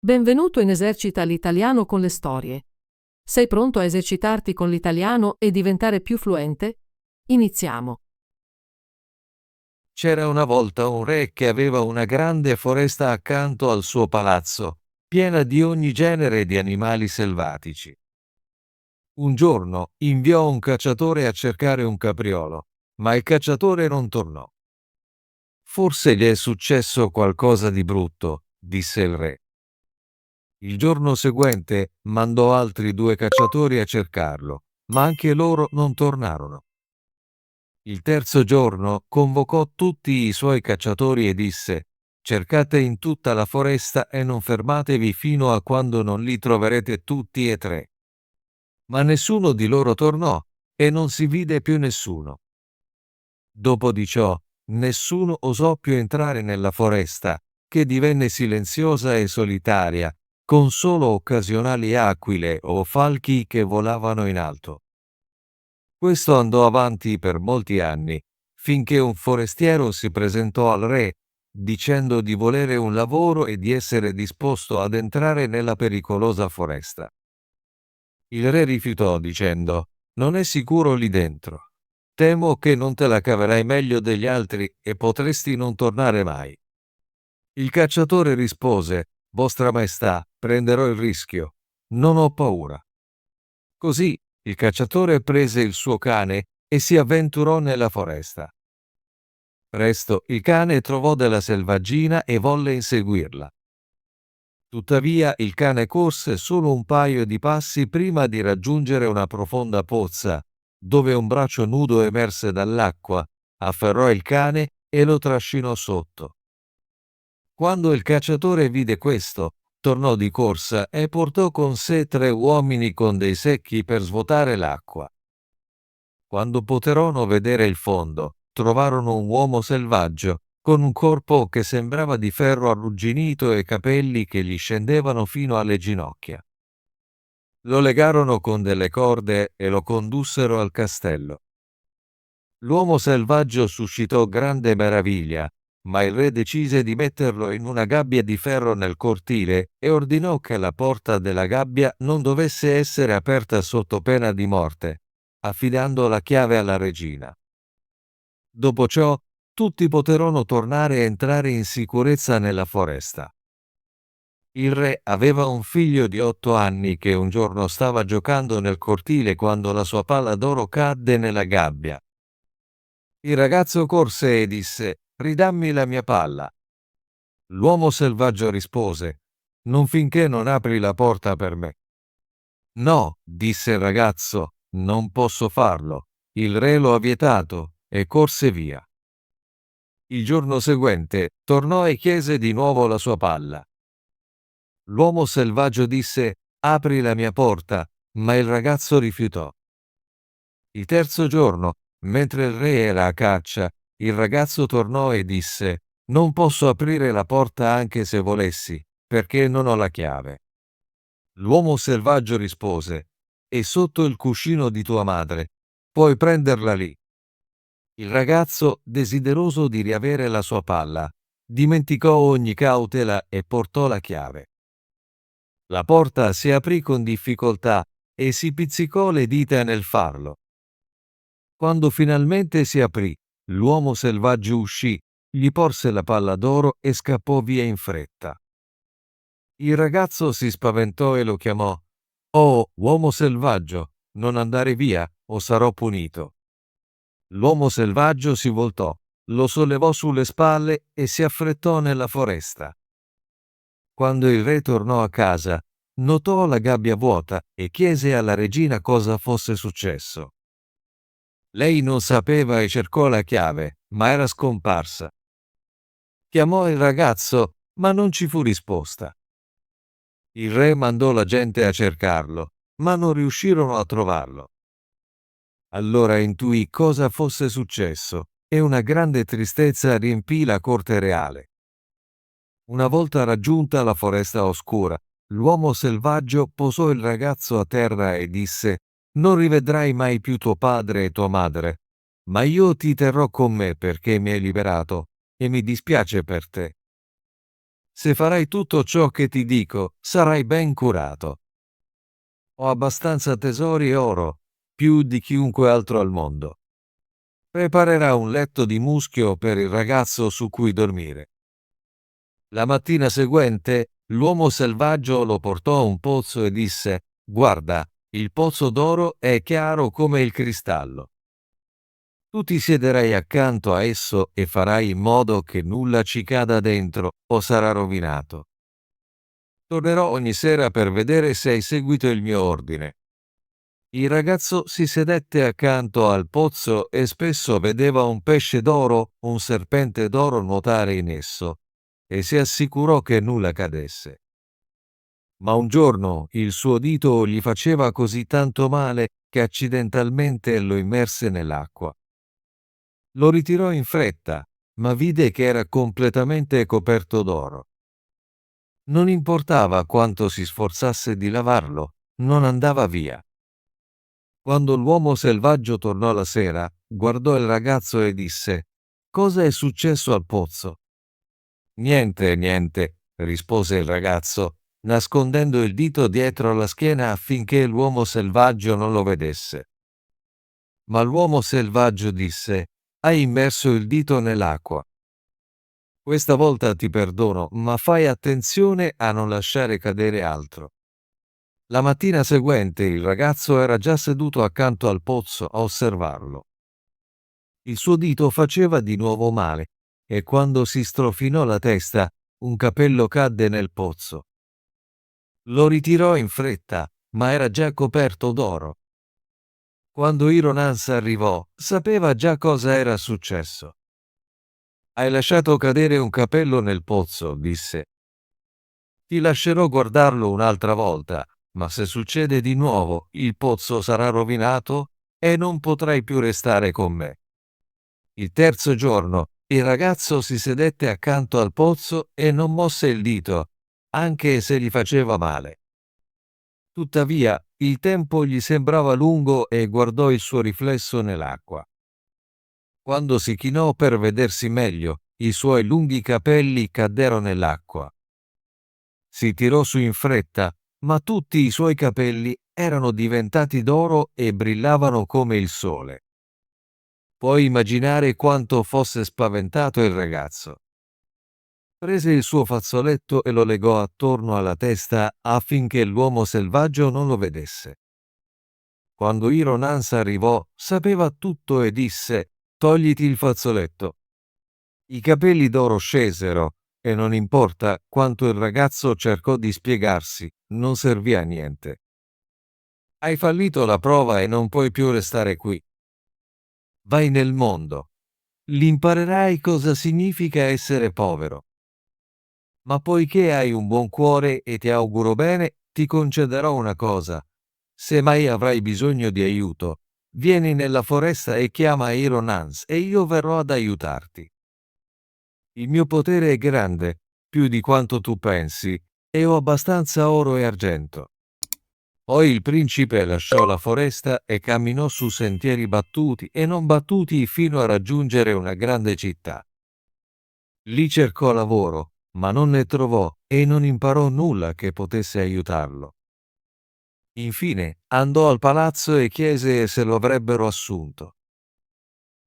Benvenuto in Esercita l'italiano con le storie. Sei pronto a esercitarti con l'italiano e diventare più fluente? Iniziamo. C'era una volta un re che aveva una grande foresta accanto al suo palazzo, piena di ogni genere di animali selvatici. Un giorno inviò un cacciatore a cercare un capriolo, ma il cacciatore non tornò. Forse gli è successo qualcosa di brutto, disse il re. Il giorno seguente mandò altri 2 cacciatori a cercarlo, ma anche loro non tornarono. Il terzo giorno convocò tutti i suoi cacciatori e disse: «Cercate in tutta la foresta e non fermatevi fino a quando non li troverete tutti e 3». Ma nessuno di loro tornò e non si vide più nessuno. Dopo di ciò, nessuno osò più entrare nella foresta, che divenne silenziosa e solitaria, con solo occasionali aquile o falchi che volavano in alto. Questo andò avanti per molti anni, finché un forestiero si presentò al re, dicendo di volere un lavoro e di essere disposto ad entrare nella pericolosa foresta. Il re rifiutò dicendo: «Non è sicuro lì dentro. Temo che non te la caverai meglio degli altri e potresti non tornare mai». Il cacciatore rispose: «Vostra Maestà, prenderò il rischio. Non ho paura». Così il cacciatore prese il suo cane e si avventurò nella foresta. Presto il cane trovò della selvaggina e volle inseguirla. Tuttavia il cane corse solo un paio di passi prima di raggiungere una profonda pozza, dove un braccio nudo emerse dall'acqua, afferrò il cane e lo trascinò sotto. Quando il cacciatore vide questo, tornò di corsa e portò con sé 3 uomini con dei secchi per svuotare l'acqua. Quando poterono vedere il fondo, trovarono un uomo selvaggio, con un corpo che sembrava di ferro arrugginito e capelli che gli scendevano fino alle ginocchia. Lo legarono con delle corde e lo condussero al castello. L'uomo selvaggio suscitò grande meraviglia, ma il re decise di metterlo in una gabbia di ferro nel cortile e ordinò che la porta della gabbia non dovesse essere aperta sotto pena di morte, affidando la chiave alla regina. Dopo ciò, tutti poterono tornare e entrare in sicurezza nella foresta. Il re aveva un figlio di 8 anni che un giorno stava giocando nel cortile quando la sua palla d'oro cadde nella gabbia. Il ragazzo corse e disse: «Ridammi la mia palla». L'uomo selvaggio rispose: «Non finché non apri la porta per me». «No», disse il ragazzo, «non posso farlo. Il re lo ha vietato», e corse via. Il giorno seguente tornò e chiese di nuovo la sua palla. L'uomo selvaggio disse: «Apri la mia porta», ma il ragazzo rifiutò. Il terzo giorno, mentre il re era a caccia, il ragazzo tornò e disse: «Non posso aprire la porta anche se volessi, perché non ho la chiave». L'uomo selvaggio rispose: «È sotto il cuscino di tua madre. Puoi prenderla lì». Il ragazzo, desideroso di riavere la sua palla, dimenticò ogni cautela e portò la chiave. La porta si aprì con difficoltà e si pizzicò le dita nel farlo. Quando finalmente si aprì, l'uomo selvaggio uscì, gli porse la palla d'oro e scappò via in fretta. Il ragazzo si spaventò e lo chiamò: «Oh, uomo selvaggio, non andare via, o sarò punito». L'uomo selvaggio si voltò, lo sollevò sulle spalle e si affrettò nella foresta. Quando il re tornò a casa, notò la gabbia vuota e chiese alla regina cosa fosse successo. Lei non sapeva e cercò la chiave, ma era scomparsa. Chiamò il ragazzo, ma non ci fu risposta. Il re mandò la gente a cercarlo, ma non riuscirono a trovarlo. Allora intuì cosa fosse successo e una grande tristezza riempì la corte reale. Una volta raggiunta la foresta oscura, l'uomo selvaggio posò il ragazzo a terra e disse: «Non rivedrai mai più tuo padre e tua madre, ma io ti terrò con me perché mi hai liberato e mi dispiace per te». Se farai tutto ciò che ti dico, sarai ben curato. Ho abbastanza tesori e oro, più di chiunque altro al mondo. Preparerà un letto di muschio per il ragazzo su cui dormire. La mattina seguente, l'uomo selvaggio lo portò a un pozzo e disse: Guarda, il pozzo d'oro è chiaro come il cristallo. Tu ti siederai accanto a esso e farai in modo che nulla ci cada dentro o sarà rovinato. Tornerò ogni sera per vedere se hai seguito il mio ordine. Il ragazzo si sedette accanto al pozzo e spesso vedeva un pesce d'oro, un serpente d'oro nuotare in esso, e si assicurò che nulla cadesse. Ma un giorno il suo dito gli faceva così tanto male che accidentalmente lo immerse nell'acqua. Lo ritirò in fretta, ma vide che era completamente coperto d'oro. Non importava quanto si sforzasse di lavarlo, non andava via. Quando l'uomo selvaggio tornò la sera, guardò il ragazzo e disse: Cosa è successo al pozzo? Niente, niente, rispose il ragazzo, nascondendo il dito dietro la schiena affinché l'uomo selvaggio non lo vedesse. Ma l'uomo selvaggio disse: Hai immerso il dito nell'acqua. Questa volta ti perdono, ma fai attenzione a non lasciare cadere altro. La mattina seguente il ragazzo era già seduto accanto al pozzo a osservarlo. Il suo dito faceva di nuovo male e quando si strofinò la testa, un capello cadde nel pozzo. Lo ritirò in fretta, ma era già coperto d'oro. Quando Ironans arrivò, sapeva già cosa era successo. Hai lasciato cadere un capello nel pozzo, disse. Ti lascerò guardarlo un'altra volta, ma se succede di nuovo, il pozzo sarà rovinato e non potrai più restare con me. Il terzo giorno, il ragazzo si sedette accanto al pozzo e non mosse il dito, anche se gli faceva male. Tuttavia, il tempo gli sembrava lungo e guardò il suo riflesso nell'acqua. Quando si chinò per vedersi meglio, i suoi lunghi capelli caddero nell'acqua. Si tirò su in fretta, ma tutti i suoi capelli erano diventati d'oro e brillavano come il sole. Puoi immaginare quanto fosse spaventato il ragazzo. Prese il suo fazzoletto e lo legò attorno alla testa affinché l'uomo selvaggio non lo vedesse. Quando Ironans arrivò, sapeva tutto e disse: Togliti il fazzoletto. I capelli d'oro scesero, e non importa quanto il ragazzo cercò di spiegarsi, non servì a niente. Hai fallito la prova e non puoi più restare qui. Vai nel mondo. L'imparerai cosa significa essere povero. Ma poiché hai un buon cuore e ti auguro bene, ti concederò una cosa. Se mai avrai bisogno di aiuto, vieni nella foresta e chiama Ironans e io verrò ad aiutarti. Il mio potere è grande, più di quanto tu pensi, e ho abbastanza oro e argento. Poi il principe lasciò la foresta e camminò su sentieri battuti e non battuti fino a raggiungere una grande città. Lì cercò lavoro, ma non ne trovò e non imparò nulla che potesse aiutarlo. Infine andò al palazzo e chiese se lo avrebbero assunto.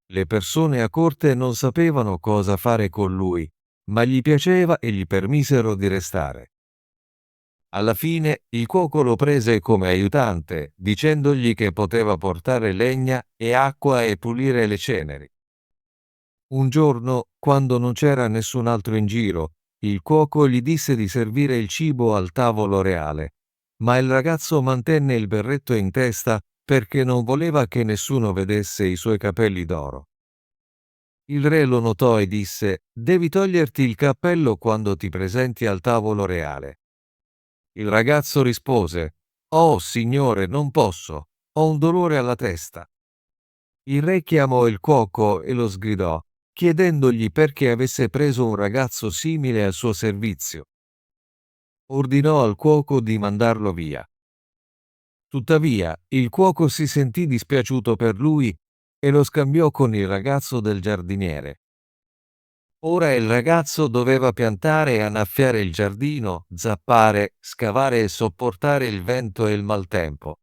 Le persone a corte non sapevano cosa fare con lui, ma gli piaceva e gli permisero di restare. Alla fine il cuoco lo prese come aiutante, dicendogli che poteva portare legna e acqua e pulire le ceneri. Un giorno, quando non c'era nessun altro in giro, il cuoco gli disse di servire il cibo al tavolo reale, ma il ragazzo mantenne il berretto in testa perché non voleva che nessuno vedesse i suoi capelli d'oro. Il re lo notò e disse: Devi toglierti il cappello quando ti presenti al tavolo reale. Il ragazzo rispose: Oh, signore, non posso, ho un dolore alla testa. Il re chiamò il cuoco e lo sgridò, chiedendogli perché avesse preso un ragazzo simile al suo servizio. Ordinò al cuoco di mandarlo via. Tuttavia, il cuoco si sentì dispiaciuto per lui e lo scambiò con il ragazzo del giardiniere. Ora il ragazzo doveva piantare e annaffiare il giardino, zappare, scavare e sopportare il vento e il maltempo.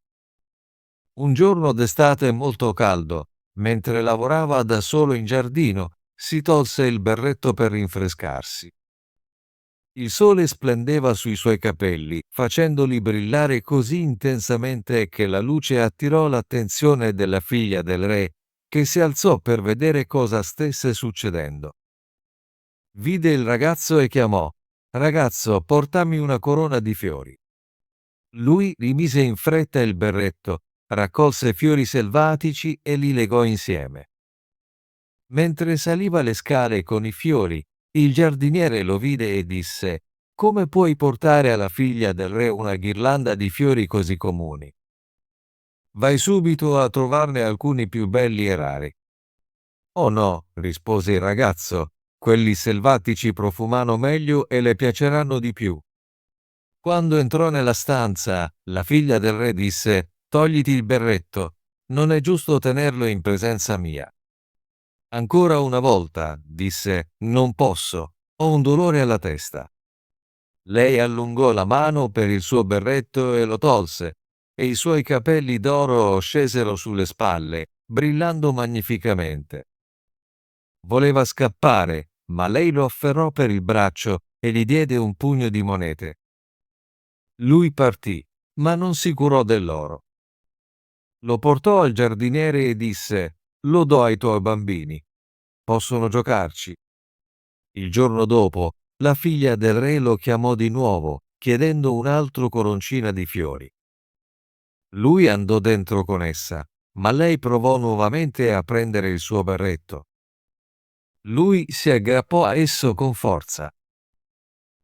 Un giorno d'estate molto caldo, mentre lavorava da solo in giardino, si tolse il berretto per rinfrescarsi. Il sole splendeva sui suoi capelli, facendoli brillare così intensamente che la luce attirò l'attenzione della figlia del re, che si alzò per vedere cosa stesse succedendo. Vide il ragazzo e chiamò: «Ragazzo, portami una corona di fiori». Lui rimise in fretta il berretto, raccolse fiori selvatici e li legò insieme. Mentre saliva le scale con i fiori, il giardiniere lo vide e disse: «Come puoi portare alla figlia del re una ghirlanda di fiori così comuni? Vai subito a trovarne alcuni più belli e rari». «Oh no», rispose il ragazzo, «quelli selvatici profumano meglio e le piaceranno di più». Quando entrò nella stanza, la figlia del re disse: «Togliti il berretto, non è giusto tenerlo in presenza mia». «Ancora una volta», disse, «non posso, ho un dolore alla testa». Lei allungò la mano per il suo berretto e lo tolse, e i suoi capelli d'oro scesero sulle spalle, brillando magnificamente. Voleva scappare, ma lei lo afferrò per il braccio e gli diede un pugno di monete. Lui partì, ma non si curò dell'oro. Lo portò al giardiniere e disse: «Lo do ai tuoi bambini. Possono giocarci». Il giorno dopo, la figlia del re lo chiamò di nuovo, chiedendo un altro coroncina di fiori. Lui andò dentro con essa, ma lei provò nuovamente a prendere il suo berretto. Lui si aggrappò a esso con forza.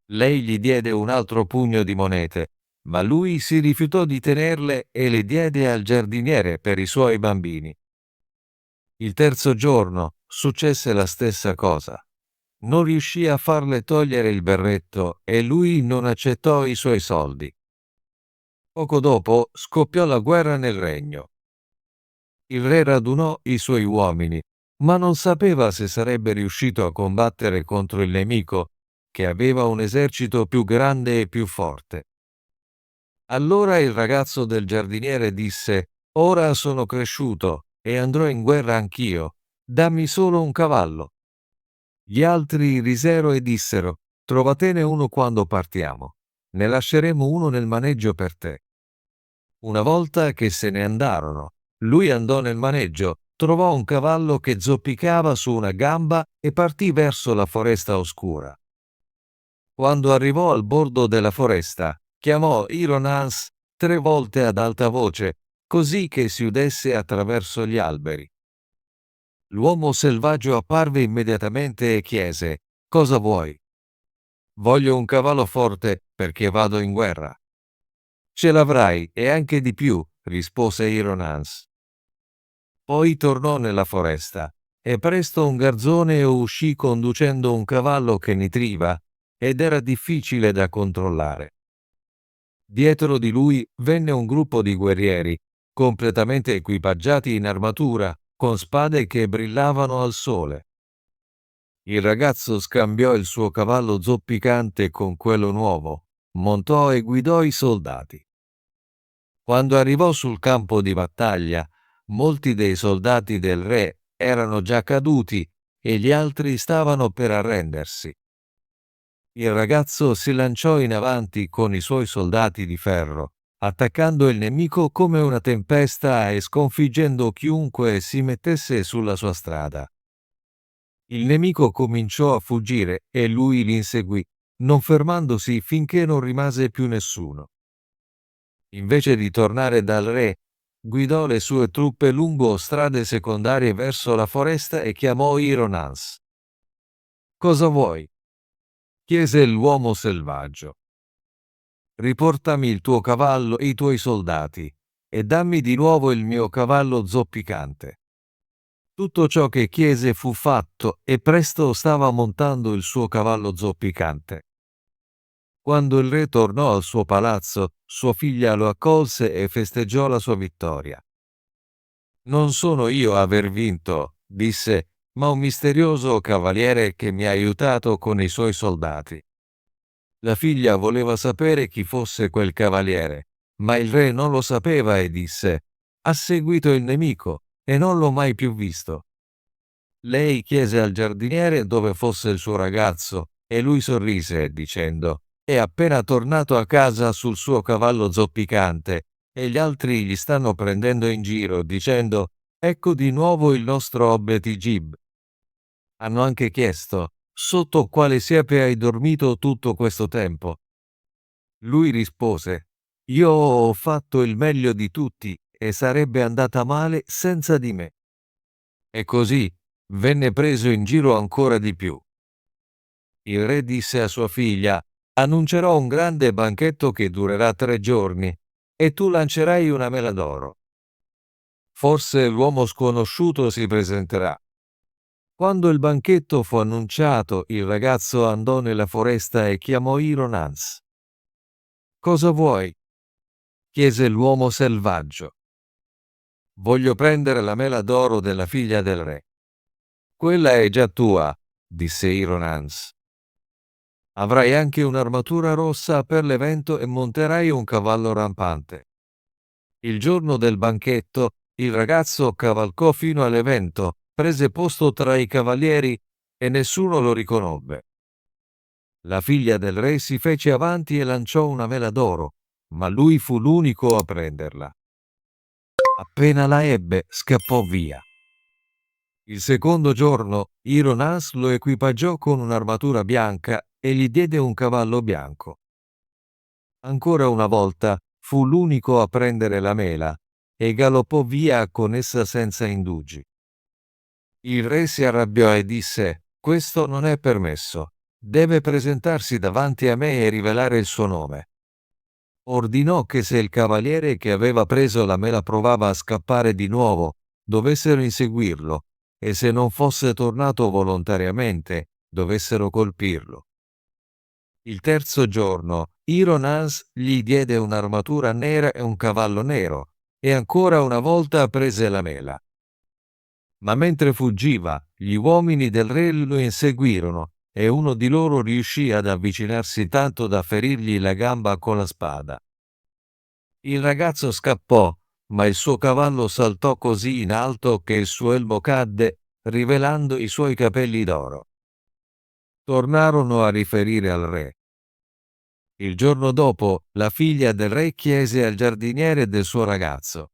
Lei gli diede un altro pugno di monete, ma lui si rifiutò di tenerle e le diede al giardiniere per i suoi bambini. Il terzo giorno successe la stessa cosa. Non riuscì a farle togliere il berretto e lui non accettò i suoi soldi. Poco dopo scoppiò la guerra nel regno. Il re radunò i suoi uomini, ma non sapeva se sarebbe riuscito a combattere contro il nemico, che aveva un esercito più grande e più forte. Allora il ragazzo del giardiniere disse: «Ora sono cresciuto e andrò in guerra anch'io. Dammi solo un cavallo». Gli altri risero e dissero: «Trovatene uno quando partiamo. Ne lasceremo uno nel maneggio per te». Una volta che se ne andarono, lui andò nel maneggio, trovò un cavallo che zoppicava su una gamba e partì verso la foresta oscura. Quando arrivò al bordo della foresta, chiamò Ironans 3 volte ad alta voce, così che si udesse attraverso gli alberi. L'uomo selvaggio apparve immediatamente e chiese: «Cosa vuoi?» «Voglio un cavallo forte, perché vado in guerra». «Ce l'avrai, e anche di più», rispose Ironans. Poi tornò nella foresta, e presto un garzone uscì conducendo un cavallo che nitriva, ed era difficile da controllare. Dietro di lui venne un gruppo di guerrieri, completamente equipaggiati in armatura, con spade che brillavano al sole. Il ragazzo scambiò il suo cavallo zoppicante con quello nuovo, montò e guidò i soldati. Quando arrivò sul campo di battaglia, molti dei soldati del re erano già caduti e gli altri stavano per arrendersi. Il ragazzo si lanciò in avanti con i suoi soldati di ferro, attaccando il nemico come una tempesta e sconfiggendo chiunque si mettesse sulla sua strada. Il nemico cominciò a fuggire e lui li inseguì, non fermandosi finché non rimase più nessuno. Invece di tornare dal re, guidò le sue truppe lungo strade secondarie verso la foresta e chiamò Ironans. «Cosa vuoi?» chiese l'uomo selvaggio. «Riportami il tuo cavallo e i tuoi soldati, e dammi di nuovo il mio cavallo zoppicante». Tutto ciò che chiese fu fatto e presto stava montando il suo cavallo zoppicante. Quando il re tornò al suo palazzo, sua figlia lo accolse e festeggiò la sua vittoria. «Non sono io a aver vinto», disse, ma un misterioso cavaliere che mi ha aiutato con i suoi soldati. La figlia voleva sapere chi fosse quel cavaliere, ma il re non lo sapeva e disse: «Ha seguito il nemico e non l'ho mai più visto». Lei chiese al giardiniere dove fosse il suo ragazzo e lui sorrise dicendo: «È appena tornato a casa sul suo cavallo zoppicante e gli altri gli stanno prendendo in giro dicendo: ecco di nuovo il nostro Hobbit Gib». Hanno anche chiesto: «Sotto quale siepe hai dormito tutto questo tempo?» Lui rispose: «Io ho fatto il meglio di tutti e sarebbe andata male senza di me». E così venne preso in giro ancora di più. Il re disse a sua figlia: «Annuncerò un grande banchetto che durerà 3 giorni, e tu lancerai una mela d'oro. Forse l'uomo sconosciuto si presenterà». Quando il banchetto fu annunciato, il ragazzo andò nella foresta e chiamò Ironans. «Cosa vuoi?» chiese l'uomo selvaggio. «Voglio prendere la mela d'oro della figlia del re». «Quella è già tua», disse Ironans. «Avrai anche un'armatura rossa per l'evento e monterai un cavallo rampante». Il giorno del banchetto, il ragazzo cavalcò fino all'evento, prese posto tra i cavalieri e nessuno lo riconobbe. La figlia del re si fece avanti e lanciò una mela d'oro, ma lui fu l'unico a prenderla. Appena la ebbe, scappò via. Il secondo giorno, Ironas lo equipaggiò con un'armatura bianca e gli diede un cavallo bianco. Ancora una volta, fu l'unico a prendere la mela e galoppò via con essa senza indugi. Il re si arrabbiò e disse: «Questo non è permesso. Deve presentarsi davanti a me e rivelare il suo nome». Ordinò che se il cavaliere che aveva preso la mela provava a scappare di nuovo, dovessero inseguirlo, e se non fosse tornato volontariamente, dovessero colpirlo. Il terzo giorno, Ironans gli diede un'armatura nera e un cavallo nero, e ancora una volta prese la mela. Ma mentre fuggiva, gli uomini del re lo inseguirono, e uno di loro riuscì ad avvicinarsi tanto da ferirgli la gamba con la spada. Il ragazzo scappò, ma il suo cavallo saltò così in alto che il suo elmo cadde, rivelando i suoi capelli d'oro. Tornarono a riferire al re. Il giorno dopo, la figlia del re chiese al giardiniere del suo ragazzo: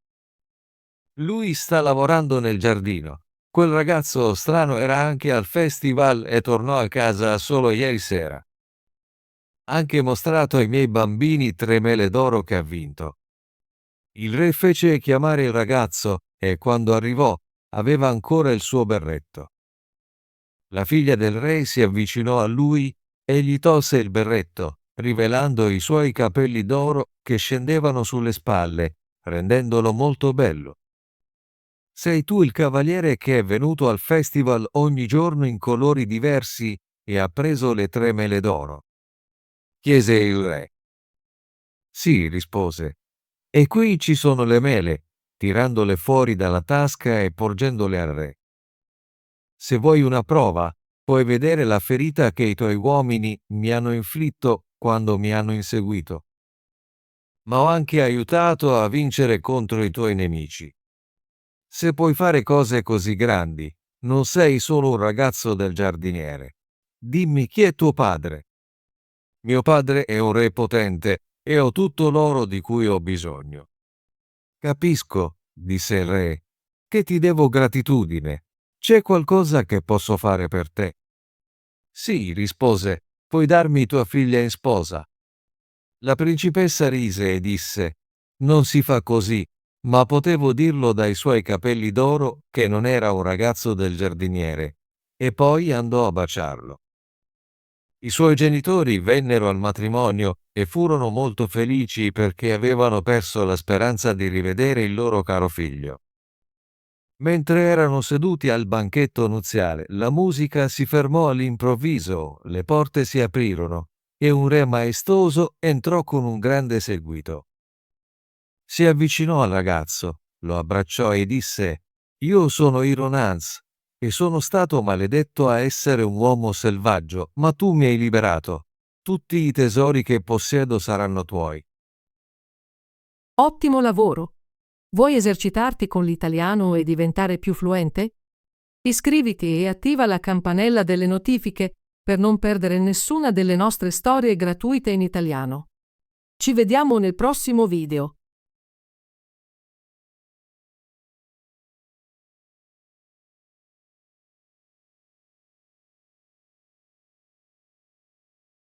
«Lui sta lavorando nel giardino. Quel ragazzo strano era anche al festival e tornò a casa solo ieri sera. Ha anche mostrato ai miei bambini 3 mele d'oro che ha vinto». Il re fece chiamare il ragazzo e quando arrivò aveva ancora il suo berretto. La figlia del re si avvicinò a lui e gli tolse il berretto, rivelando i suoi capelli d'oro che scendevano sulle spalle, rendendolo molto bello. «Sei tu il cavaliere che è venuto al festival ogni giorno in colori diversi e ha preso le 3 mele d'oro?» chiese il re. «Sì», rispose, «e qui ci sono le mele», tirandole fuori dalla tasca e porgendole al re. «Se vuoi una prova, puoi vedere la ferita che i tuoi uomini mi hanno inflitto quando mi hanno inseguito. Ma ho anche aiutato a vincere contro i tuoi nemici. Se puoi fare cose così grandi, non sei solo un ragazzo del giardiniere. Dimmi chi è tuo padre». «Mio padre è un re potente e ho tutto l'oro di cui ho bisogno». «Capisco», disse il re, «che ti devo gratitudine. C'è qualcosa che posso fare per te?» «Sì», rispose, «puoi darmi tua figlia in sposa». La principessa rise e disse: «Non si fa così», ma potevo dirlo dai suoi capelli d'oro che non era un ragazzo del giardiniere, e poi andò a baciarlo. I suoi genitori vennero al matrimonio e furono molto felici perché avevano perso la speranza di rivedere il loro caro figlio. Mentre erano seduti al banchetto nuziale, la musica si fermò all'improvviso, le porte si aprirono e un re maestoso entrò con un grande seguito. Si avvicinò al ragazzo, lo abbracciò e disse: «Io sono Ironans. E sono stato maledetto a essere un uomo selvaggio, ma tu mi hai liberato. Tutti i tesori che possiedo saranno tuoi. Ottimo lavoro! Vuoi esercitarti con l'italiano e diventare più fluente? Iscriviti e attiva la campanella delle notifiche per non perdere nessuna delle nostre storie gratuite in italiano. Ci vediamo nel prossimo video.